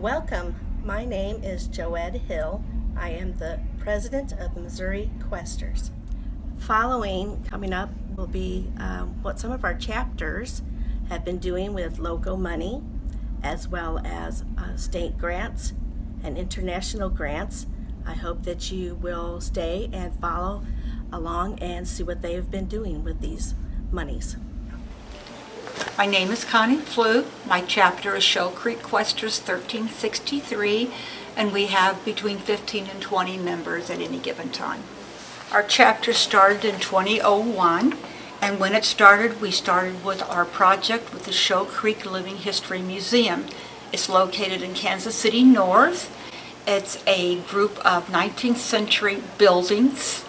Welcome. My name is Joette Hill. I am the president of the Missouri Questers. Coming up will be what some of our chapters have been doing with local money, as well as state grants and international grants. I hope that you will stay and follow along and see what they have been doing with these monies. My name is Connie Flew. My chapter is Shoal Creek Questers 1363, and we have between 15 and 20 members at any given time. Our chapter started in 2001, and when it started, we started with our project with the Shoal Creek Living History Museum. It's located in Kansas City North. It's a group of 19th century buildings,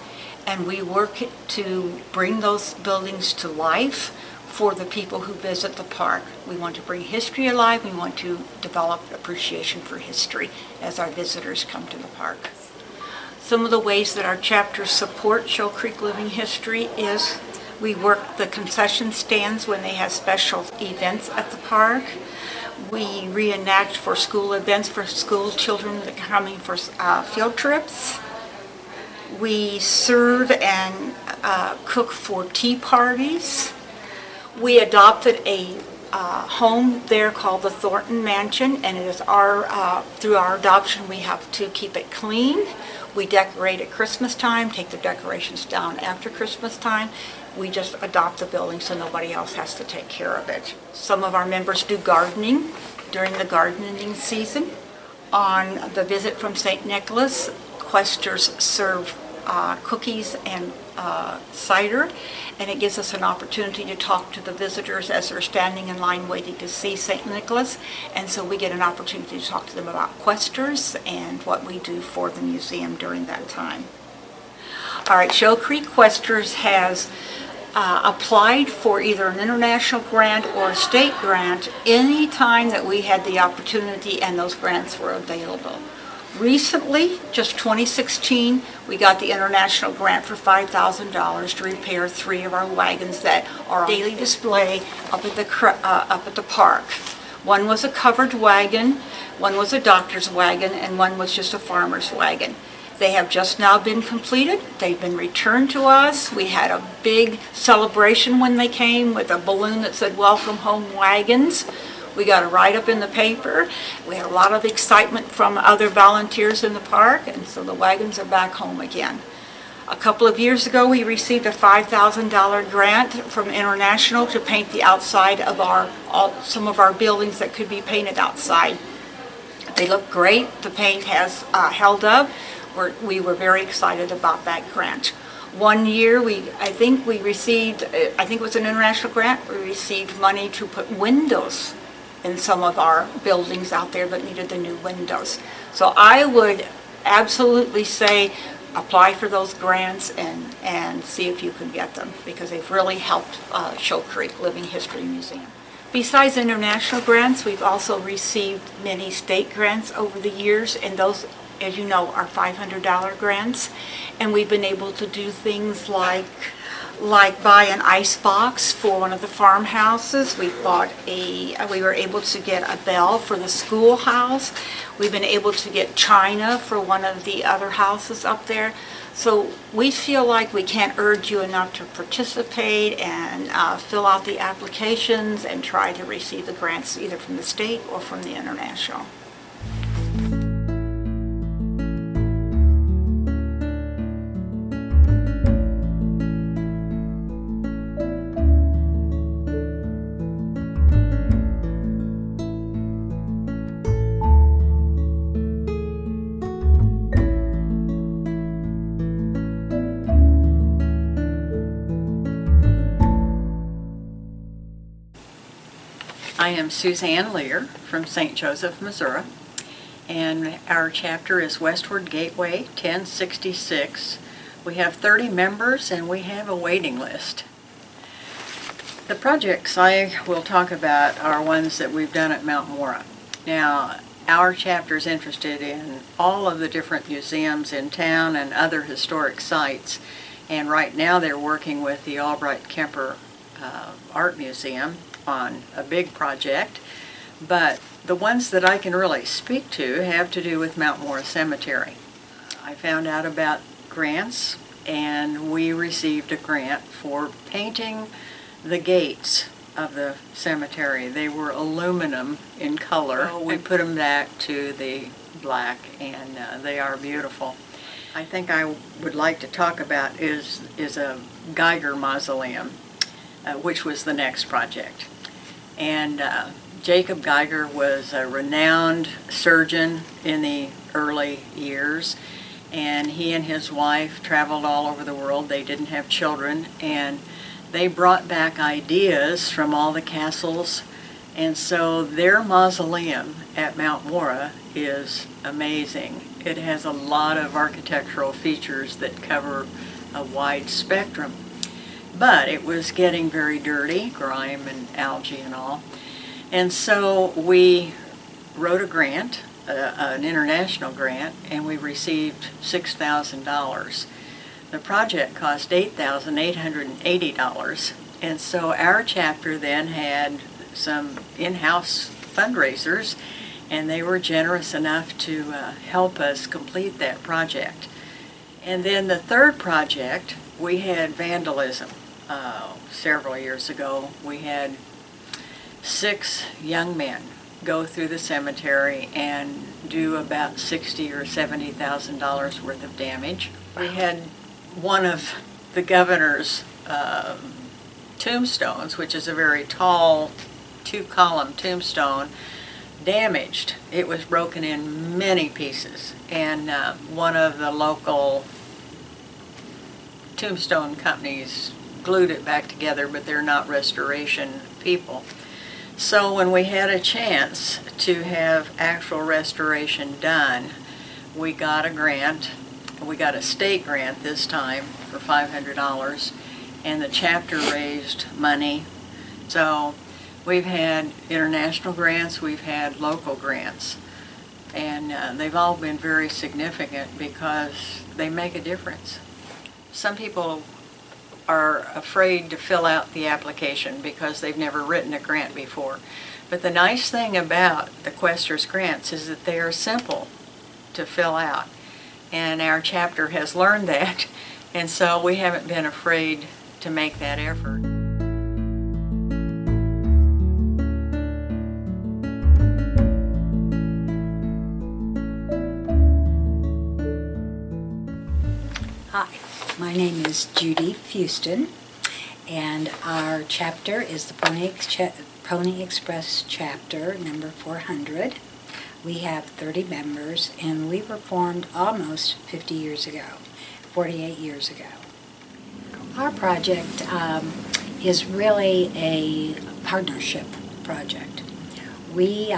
and we work to bring those buildings to life for the people who visit the park. We want to bring history alive. We want to develop appreciation for history as our visitors come to the park. Some of the ways that our chapters support Shoal Creek Living History is we work the concession stands when they have special events at the park. We reenact for school events for school children that are coming for field trips. We serve and cook for tea parties. We adopted a home there called the Thornton Mansion, and it is through our adoption we have to keep it clean. We decorate at Christmas time, take the decorations down after Christmas time. We just adopt the building so nobody else has to take care of it. Some of our members do gardening during the gardening season. On the visit from St. Nicholas, Questers serve cookies and cider, and it gives us an opportunity to talk to the visitors as they're standing in line waiting to see St. Nicholas, and so we get an opportunity to talk to them about Questers and what we do for the museum during that time. All right, Shoal Creek Questers has applied for either an international grant or a state grant any time that we had the opportunity and those grants were available. Recently, just 2016, we got the international grant for $5,000 to repair 3 of our wagons that are on daily display up at the park. One was a covered wagon, one was a doctor's wagon, and one was just a farmer's wagon. They have just now been completed. They've been returned to us. We had a big celebration when they came with a balloon that said "Welcome Home Wagons." We got a write-up in the paper. We had a lot of excitement from other volunteers in the park, and so the wagons are back home again. A couple of years ago, we received a $5,000 grant from International to paint the outside of some of our buildings that could be painted outside. They look great. The paint has held up. We were very excited about that grant. One year, I think it was an international grant, we received money to put windows in some of our buildings out there that needed the new windows. So I would absolutely say apply for those grants and see if you can get them, because they've really helped Shoal Creek Living History Museum. Besides international grants, we've also received many state grants over the years, and those, as you know, are $500 grants. And we've been able to do things like buy an ice box for one of the farmhouses. We were able to get a bell for the schoolhouse. We've been able to get china for one of the other houses up there. So we feel like we can't urge you enough to participate and fill out the applications and try to receive the grants either from the state or from the international. I am Suzanne Lear from St. Joseph, Missouri, and our chapter is Westward Gateway 1066. We have 30 members and we have a waiting list. The projects I will talk about are ones that we've done at Mount Mora. Now, our chapter is interested in all of the different museums in town and other historic sites, and right now they're working with the Albright Kemper Art Museum on a big project. But the ones that I can really speak to have to do with Mount Mora Cemetery. I found out about grants, and we received a grant for painting the gates of the cemetery. They were aluminum in color. We put them back to the black, and they are beautiful. I think I would like to talk about is a Geiger mausoleum, which was the next project. And Jacob Geiger was a renowned surgeon in the early years, and he and his wife traveled all over the world. They didn't have children, and they brought back ideas from all the castles, and so their mausoleum at Mount Mora is amazing. It has a lot of architectural features that cover a wide spectrum. But it was getting very dirty, grime and algae and all. And so we wrote a grant, an international grant, and we received $6,000. The project cost $8,880, and so our chapter then had some in-house fundraisers, and they were generous enough to help us complete that project. And then the third project, we had vandalism. Several years ago, we had 6 young men go through the cemetery and do about $60,000 or $70,000 worth of damage. We had one of the governor's tombstones, which is a very tall 2-column tombstone, damaged. It was broken in many pieces, and one of the local tombstone companies glued it back together, but they're not restoration people. So when we had a chance to have actual restoration done, we got a grant. We got a state grant this time for $500, and the chapter raised money. So we've had international grants, we've had local grants, and they've all been very significant because they make a difference. Some people are afraid to fill out the application because they've never written a grant before. But the nice thing about the Questers grants is that they are simple to fill out. And our chapter has learned that, and so we haven't been afraid to make that effort. Hi, my name is Judy Fuston, and our chapter is the Pony Express chapter number 400. We have 30 members, and we were formed almost 50 years ago, 48 years ago. Our project is really a partnership project. We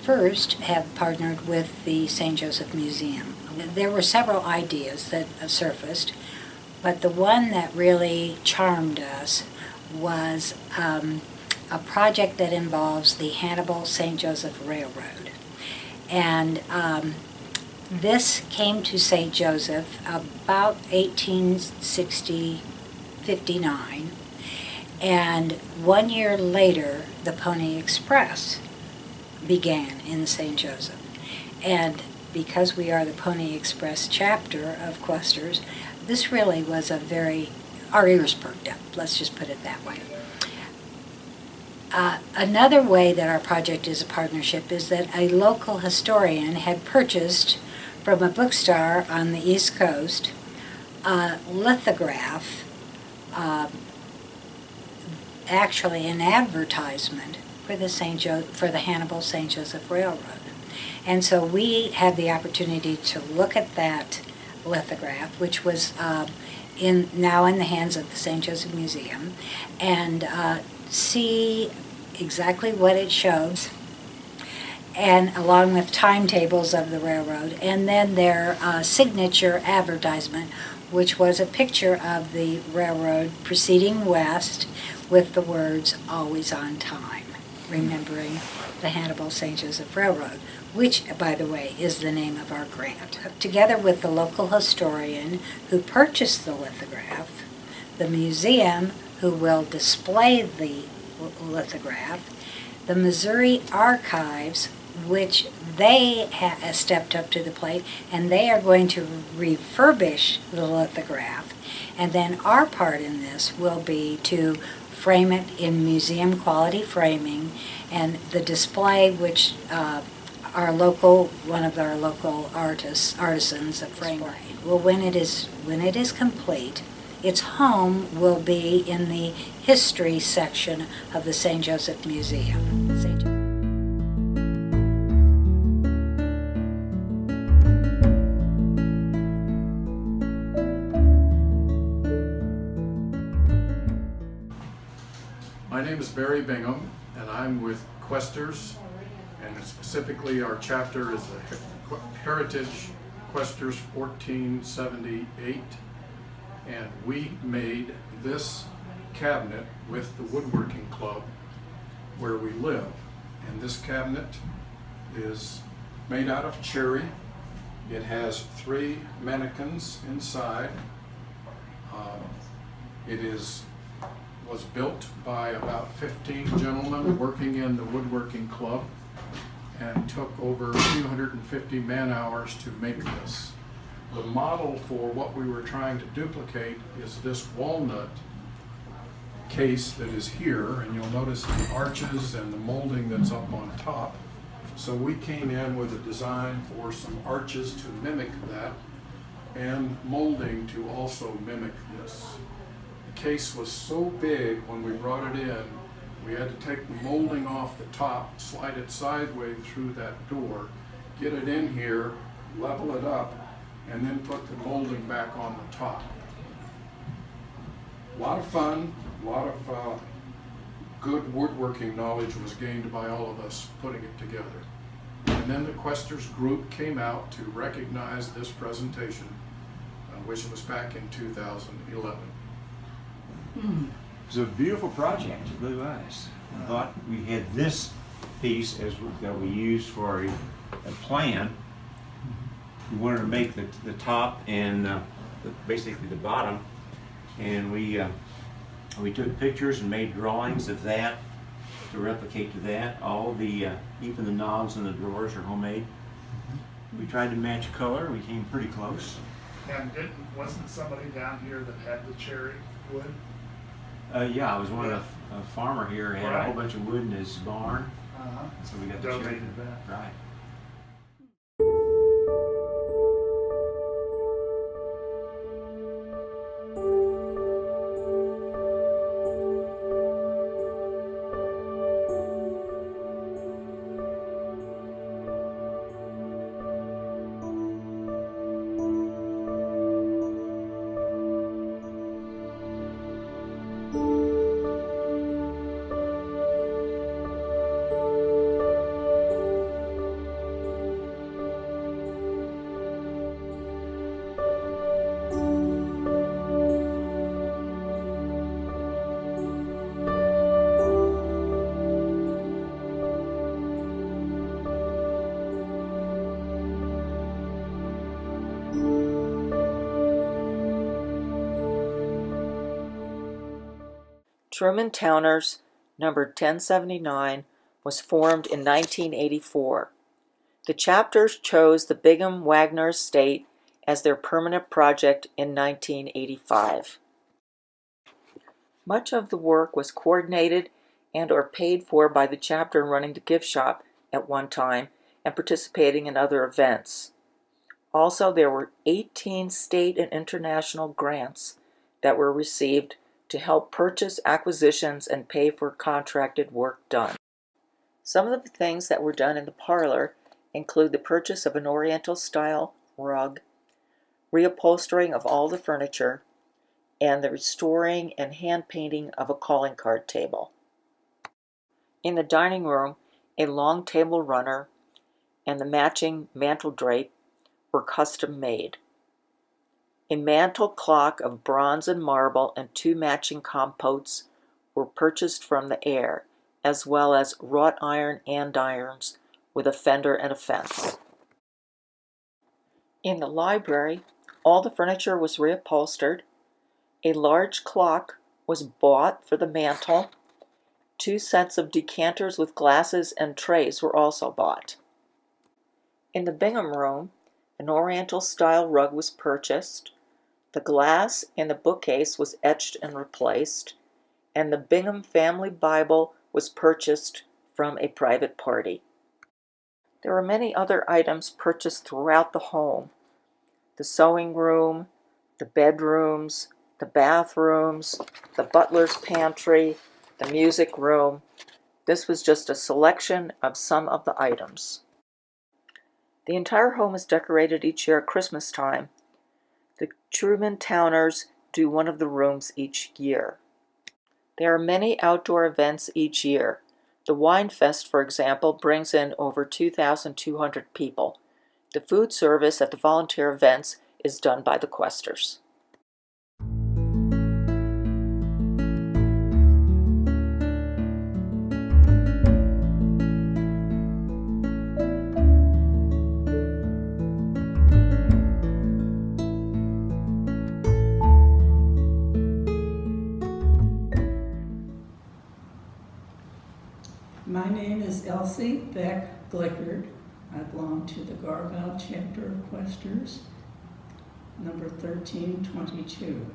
first have partnered with the St. Joseph Museum. There were several ideas that surfaced, but the one that really charmed us was a project that involves the Hannibal St. Joseph Railroad. And this came to St. Joseph about 1859, and 1 year later the Pony Express began in St. Joseph. And because we are the Pony Express chapter of Questers, this really was our ears perked up, let's just put it that way. Another way that our project is a partnership is that a local historian had purchased from a bookstore on the East Coast a lithograph, actually an advertisement for the Hannibal St. Joseph Railroad. And so we had the opportunity to look at that lithograph, which was now in the hands of the St. Joseph Museum, and see exactly what it shows, and along with timetables of the railroad, and then their signature advertisement, which was a picture of the railroad proceeding west with the words "always on time," remembering the Hannibal St. Joseph Railroad, which, by the way, is the name of our grant. Together with the local historian who purchased the lithograph, the museum who will display the lithograph, the Missouri Archives, which they have stepped up to the plate, and they are going to refurbish the lithograph. And then our part in this will be to frame it in museum quality framing, and the display, which one of our local artisans of frame. Well, when it is complete, its home will be in the history section of the St. Joseph Museum. My name is Gatto-Bingham, and I'm with Questers, and specifically our chapter is the Heritage Questers 1478, and we made this cabinet with the Woodworking Club where we live. And this cabinet is made out of cherry. It has 3 mannequins inside. It was built by about 15 gentlemen working in the Woodworking Club and took over 250 man-hours to make this. The model for what we were trying to duplicate is this walnut case that is here, and you'll notice the arches and the molding that's up on top. So we came in with a design for some arches to mimic that and molding to also mimic this. The case was so big when we brought it in, we had to take the molding off the top, slide it sideways through that door, get it in here, level it up, and then put the molding back on the top. A lot of fun, a lot of good woodworking knowledge was gained by all of us putting it together. And then the Questers group came out to recognize this presentation, which was back in 2011. It was a beautiful project, it really was. I thought we had this piece that we used for a plan. We wanted to make the top and basically the bottom, and we took pictures and made drawings of that to replicate to that. All the even the knobs and the drawers are homemade. We tried to match color. We came pretty close. And wasn't somebody down here that had the cherry wood? Yeah, I was one of a farmer here had a whole bunch of wood in his barn, so we got the cherry. Donated that. Right. Truman Towner's number 1079 was formed in 1984. The chapters chose the Bingham Wagner estate as their permanent project in 1985. Much of the work was coordinated and or paid for by the chapter running the gift shop at one time and participating in other events. Also, there were 18 state and international grants that were received to help purchase acquisitions and pay for contracted work done. Some of the things that were done in the parlor include the purchase of an Oriental-style rug, reupholstering of all the furniture, and the restoring and hand-painting of a calling card table. In the dining room, a long table runner and the matching mantel drape were custom made. A mantel clock of bronze and marble and 2 matching compotes were purchased from the heir, as well as wrought iron andirons with a fender and a fence. In the library, all the furniture was reupholstered. A large clock was bought for the mantel, 2 sets of decanters with glasses and trays were also bought. In the Bingham room, an Oriental-style rug was purchased, the glass in the bookcase was etched and replaced, and the Bingham Family Bible was purchased from a private party. There were many other items purchased throughout the home: the sewing room, the bedrooms, the bathrooms, the butler's pantry, the music room. This was just a selection of some of the items. The entire home is decorated each year at Christmas time. The Truman Towners do one of the rooms each year. There are many outdoor events each year. The Wine Fest, for example, brings in over 2,200 people. The food service at the volunteer events is done by the Questers. My name is Elsie Beck Glickard. I belong to the Garville chapter of Questers, number 1322.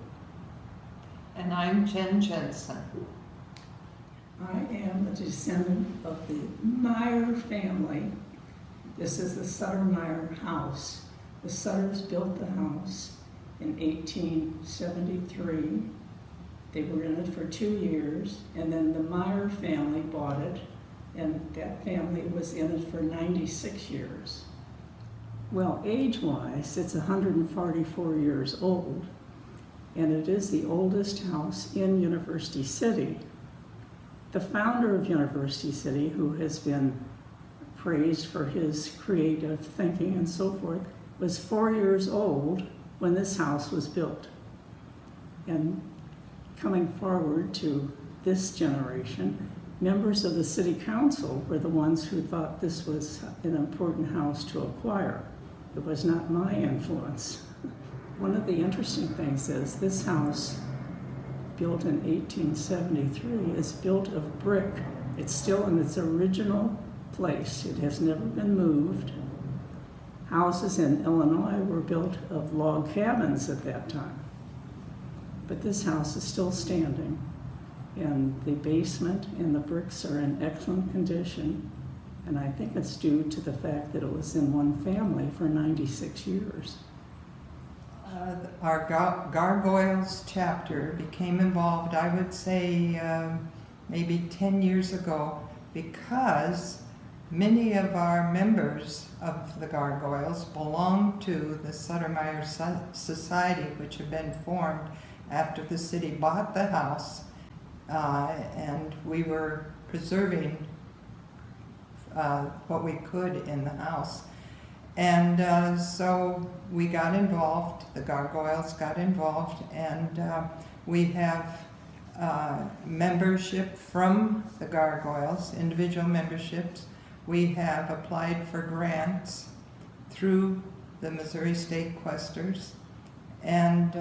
And I'm Jen Jensen. I am a descendant of the Meyer family. This is the Sutter-Meyer house. The Sutters built the house in 1873. They were in it for 2 years, and then the Meyer family bought it, and that family was in it for 96 years. Well, age-wise, it's 144 years old, and it is the oldest house in University City. The founder of University City, who has been praised for his creative thinking and so forth, was 4 years old when this house was built. And coming forward to this generation, members of the city council were the ones who thought this was an important house to acquire. It was not my influence. One of the interesting things is this house, built in 1873, is built of brick. It's still in its original place. It has never been moved. Houses in Illinois were built of log cabins at that time. But this house is still standing, and the basement and the bricks are in excellent condition, and I think it's due to the fact that it was in one family for 96 years. Our Gargoyles chapter became involved, I would say, maybe 10 years ago, because many of our members of the Gargoyles belong to the Sutter-Meyer Society, which had been formed after the city bought the house, and we were preserving what we could in the house. And so we got involved, the Gargoyles got involved, and we have membership from the Gargoyles, individual memberships. We have applied for grants through the Missouri State Questers, and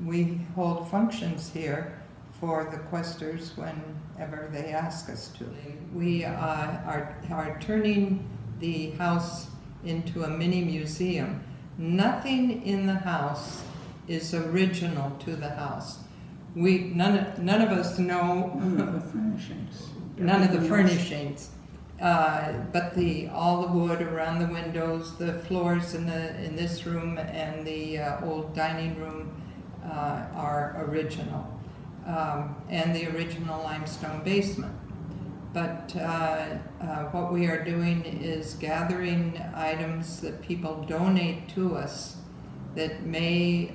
we hold functions here for the Questers whenever they ask us to. We are turning the house into a mini museum. Nothing in the house is original to the house. None of us know None of the furnishings. none of the furnishings, but all the wood around the windows, the floors in this room, and the old dining room are original, and the original limestone basement. But what we are doing is gathering items that people donate to us that may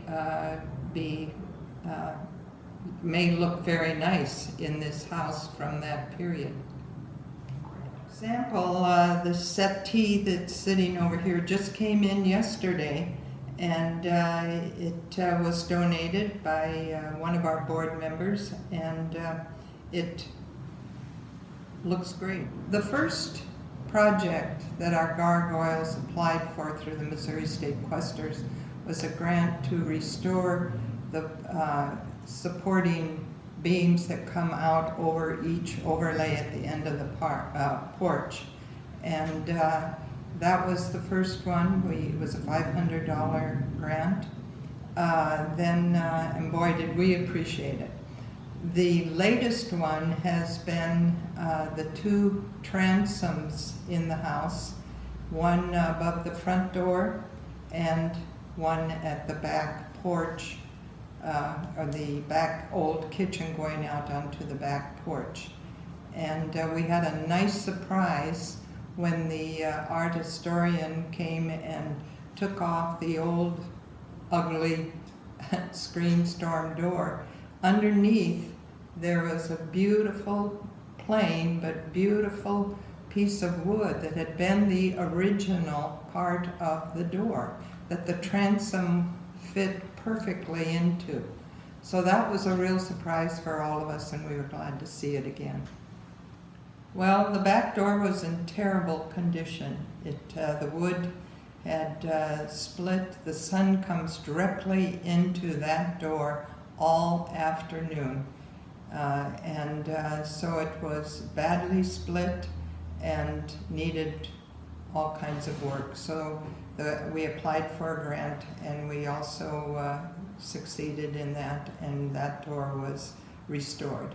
look very nice in this house from that period. For example, the settee that's sitting over here just came in yesterday, and it was donated by one of our board members, and it looks great. The first project that our Gargoyles applied for through the Missouri State Questers was a grant to restore the supporting beams that come out over each overlay at the end of the porch. And that was the first one. It was a $500 grant. And boy, did we appreciate it. The latest one has been the 2 transoms in the house, one above the front door and one at the back porch, or the back old kitchen going out onto the back porch. And we had a nice surprise when the art historian came and took off the old ugly screen storm door. Underneath there was a beautiful, plain but beautiful piece of wood that had been the original part of the door that the transom fit perfectly into. So that was a real surprise for all of us, and we were glad to see it again. Well, the back door was in terrible condition. The wood had split. The sun comes directly into that door all afternoon. So it was badly split and needed all kinds of work. So we applied for a grant, and we also succeeded in that, and that door was restored.